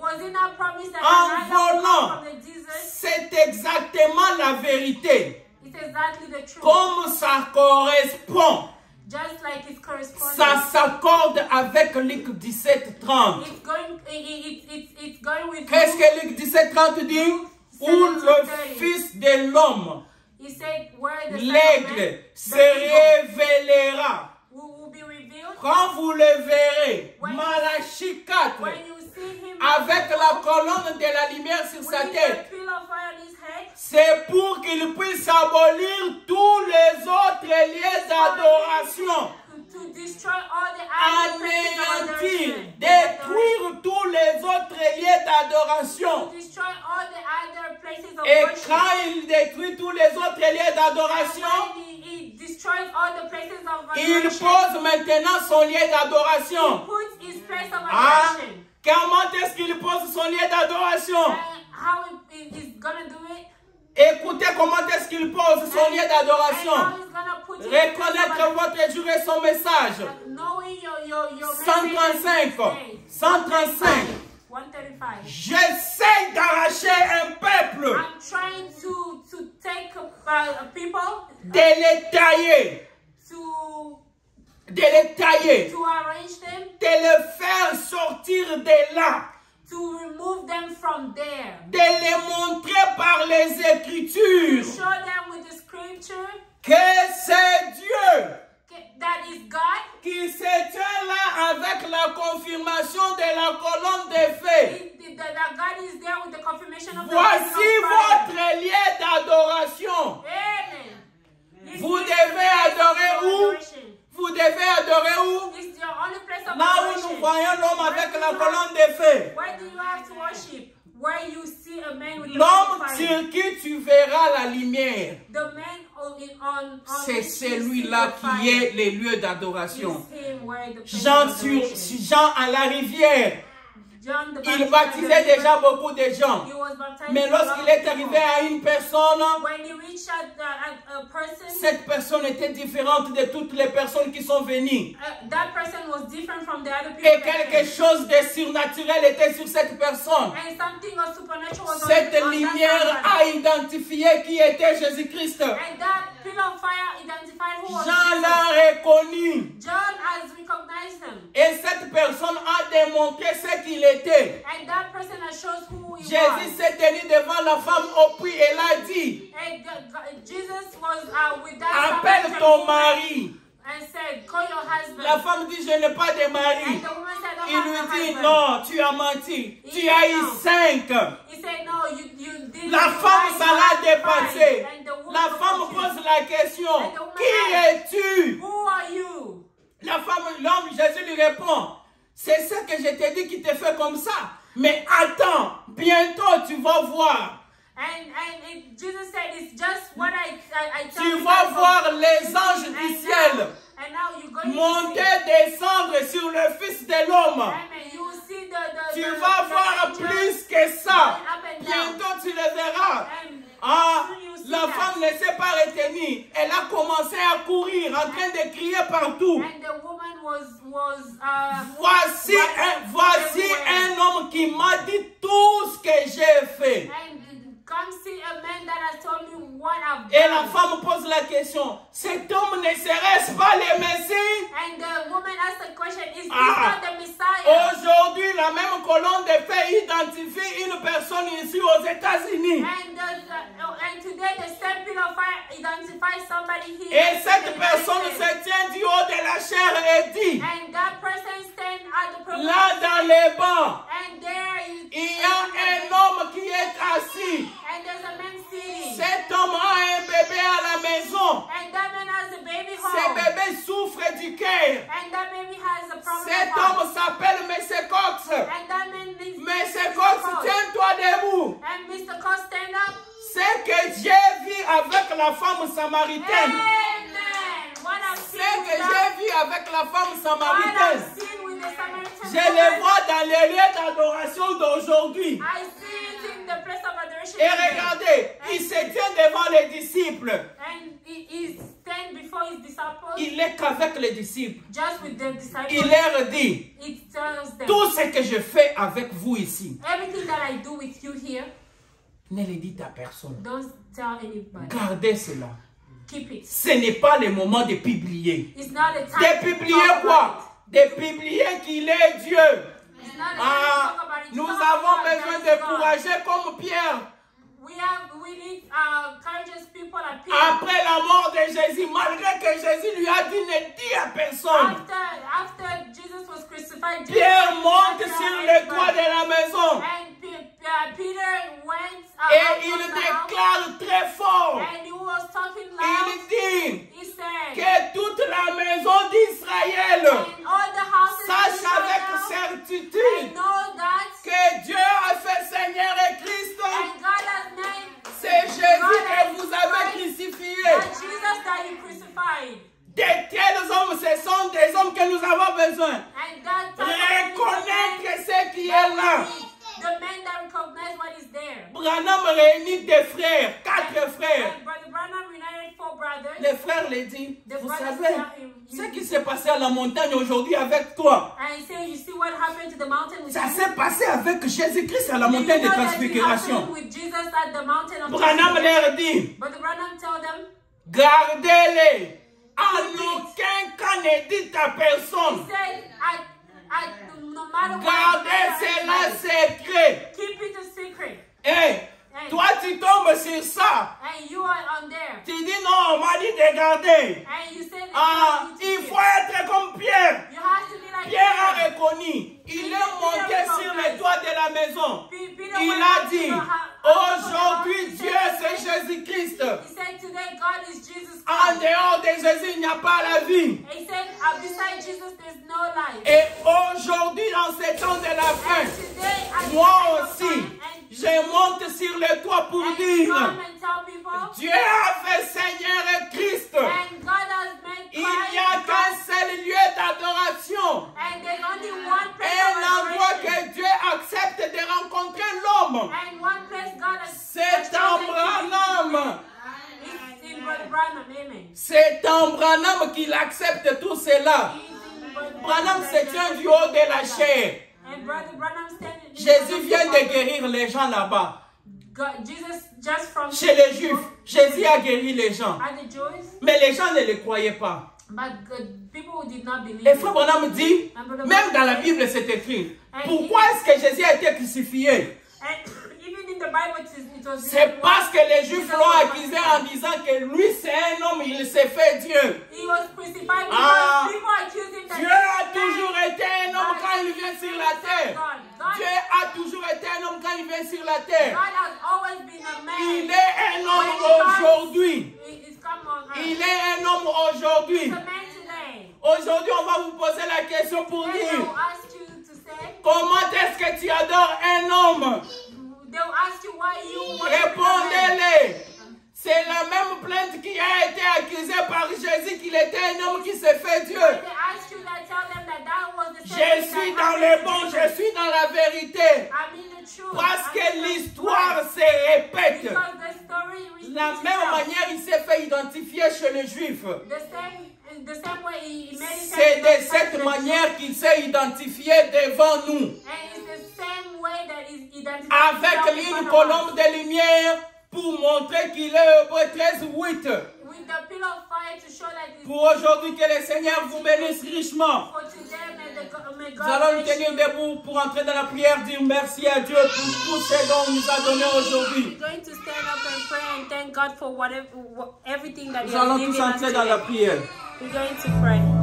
Was it not promised that En another will volant. come from the desert? C'est exactement la vérité. It's exactly the truth. Comme ça correspond, Just like it corresponds. ça s'accorde avec Luc 17:30. It's going with Qu'est-ce que Luc 17:30 dit? Où le Fils de l'homme, He said where the Son of l'aigle, Man, se the eagle, révélera. will be revealed. Quand vous le verrez, Malachie 4, When you see him avec la colonne de la lumière sur sa with tête, the pillar of fire on his head, c'est pour qu'il puisse abolir tous les autres lieux d'adoration, to destroy all the other places of anéantir, adoration, détruire tous les autres lieux d'adoration. to destroy all the other places of Et worship. quand il détruit tous les autres lieux And d'adoration, when he destroys all the places of il adoration, pose maintenant son lieu he d'adoration. puts his place of Ah, adoration. comment est-ce qu'il pose son lieu d'adoration? And how he's gonna do it? Écoutez comment est-ce qu'il pose son lieu And d'adoration. how he's gonna put his place of Reconnaître votre jour et son message. knowing your 135. 135. 135. J'essaie d'arracher un peuple, I'm trying to take people de les tailler, to arrange them, de les faire sortir de là, to remove them from there, de les montrer par les Écritures show them with the scripture que c'est Dieu that is God. qui se tient là avec la confirmation de la colonne de feu. That God is there with the confirmation of the Voici word of fire. votre lieu d'adoration. Amen. This Vous is devez the place adorer of où? adoration. Vous devez adorer où? This is your only place of Là où adoration. nous voyons l'homme avec la colonne de feu. Where do you have to worship? Where you see a man with the L'homme fire. sur qui tu verras la lumière, The man on c'est which you celui-là see the qui fire est les lieux d'adoration. is him where the place Jean, of adoration. Jean à la rivière, John the il Baptist baptisait déjà beaucoup de gens. He was baptized Mais with a lot lorsqu'il of est people. arrivé à une personne, When he reached a person, cette personne était différente de toutes les personnes qui sont venues. that person was different from the other people. Et that quelque came. chose de surnaturel était sur cette personne. And something of supernatural was Cette on lumière that a identifié qui était Jésus-Christ. and that pillar of fire identified who was Jean Jesus. l'a reconnu. John has recognized him. Et cette personne a démontré ce qu'il était. And that person has shown who he Jésus was. s'est tenu devant la femme au puits et l'a dit, And Jesus was with that appelle Samaritan ton woman mari. and said, call your husband. La femme dit, je n'ai pas de And mari. the woman said, I Il don't lui have a dit, husband. non, tu as menti. Tu as eu 5. He said, no, you didn't. La femme, ça l'a dépassé. And the woman La femme pose la question, qui es-tu? Who are you? La femme, l'homme, Jésus lui répond, c'est ce que je t'ai dit qui te fait comme ça. Mais attends, bientôt tu vas voir. Jesus said, it's just what I tell you. Tu vas voir les anges du ciel monter, descendre sur le Fils de l'homme. Tu vas voir plus que ça. Bientôt tu le verras. Ah, la femme ne s'est pas retenue. Elle a commencé à courir, en train de crier partout. Voici un homme qui m'a dit tout ce que j'ai fait. Et la femme pose la question, cet homme ne serait-ce pas le Messie? Aujourd'hui, la même colonne de faits identifie une personne ici aux États-Unis. Et cette personne se tient du haut de la chair et dit, là dans les bancs, il y a un homme qui est assis. Cet homme a un bébé à la maison. Ce bébé souffre du cœur. Cet homme s'appelle M. Cox. M. Cox, tiens-toi debout. C'est que j'ai vu avec la femme samaritaine. C'est que j'ai vu avec la femme samaritaine. Je le vois dans les lieux d'adoration d'aujourd'hui. Et regardez, il se tient devant les disciples. Il n'est qu'avec les disciples. Il leur dit, tout ce que je fais avec vous ici, ne le dites à personne. Gardez cela. Ce n'est pas le moment de publier. De publier quoi? De publier qu'il est Dieu. Ah, nous avons besoin de courageux comme Pierre. Après la mort de Jésus, malgré que Jésus lui a dit ne dis à personne, Pierre monte sur le toit de la maison et il déclare très fort, il dit que toute la maison d'Israël sache avec certitude que Dieu a fait Seigneur et Christ. C'est Jésus que vous avez crucifié. De tels hommes, ce sont des hommes que nous avons besoin. Reconnaître ce qui est là. Branham réunit des frères, 4 frères. Les frères lui disent, vous savez, ce qui s'est passé à la montagne aujourd'hui avec toi, ça s'est passé avec Jésus-Christ à la montagne de transfiguration. Branham leur dit, gardez-les. En aucun cas ne dites à personne. Gardez cela secret. Hey, toi tu tombes sur ça. Tu dis non, on m'a dit de garder. Ah, il faut être comme Pierre. Pierre a reconnu. Il est monté sur le toit de la maison. Il a dit, aujourd'hui Dieu c'est Jésus-Christ. En dehors de Jésus, il n'y a pas la vie. Et aujourd'hui, dans ces temps de la fin, moi aussi, je monte sur le toit pour dire, Dieu a fait Seigneur et Christ. Il n'y a qu'un seul lieu d'adoration. Un endroit que Dieu accepte de rencontrer l'homme. C'est en Branham. C'est en Branham qu'il accepte tout cela. Branham se tient du haut de la chair. Jésus vient de guérir les gens là-bas. Chez les Juifs, Jésus a guéri les gens. Mais les gens ne le croyaient pas. Et Frère Branham dit, même dans la Bible c'est écrit, pourquoi est-ce que Jésus a été crucifié? C'est parce que les Juifs l'ont accusé en disant que lui c'est un homme, il s'est fait Dieu. Ah, Dieu a toujours été un homme quand il vient sur la terre. Dieu a toujours été un homme quand il vient sur la terre. Il est un homme aujourd'hui. vous poser la question pour Then they dire, will ask you to say, comment est-ce que tu adores un homme? they will ask you why you worship a man. Répondez-les. C'est la même plainte qui a été accusée par Jésus qu'il était un homme qui s'est fait Dieu. When they ask you that, tell them that that was the Je same suis thing dans that le happened bon, to je Jesus. suis dans la vérité. I'm in the truth. Parce I'm que in the l'histoire truth. se répète. Because the story De la repeats même itself. manière, il s'est fait identifier chez les Juifs. The same way he made it. C'est de cette manière qu'il s'est identifié devant nous. And it's the same way that he's identified Avec himself in une front of colombe de lumière pour montrer qu'il est Hébreu 13, 8. us. With the pillar of fire to show that he's Pour aujourd'hui, que le Seigneur vous bénisse richement. for today, may Nous God allons nous bless you. tenir debout pour entrer dans la prière, dire merci à Dieu pour tout ce dont il nous a donné aujourd'hui. We're going to stand up and pray and thank God for everything that He Nous has allons given tous us entrer dans la today. prière. We're going to pray.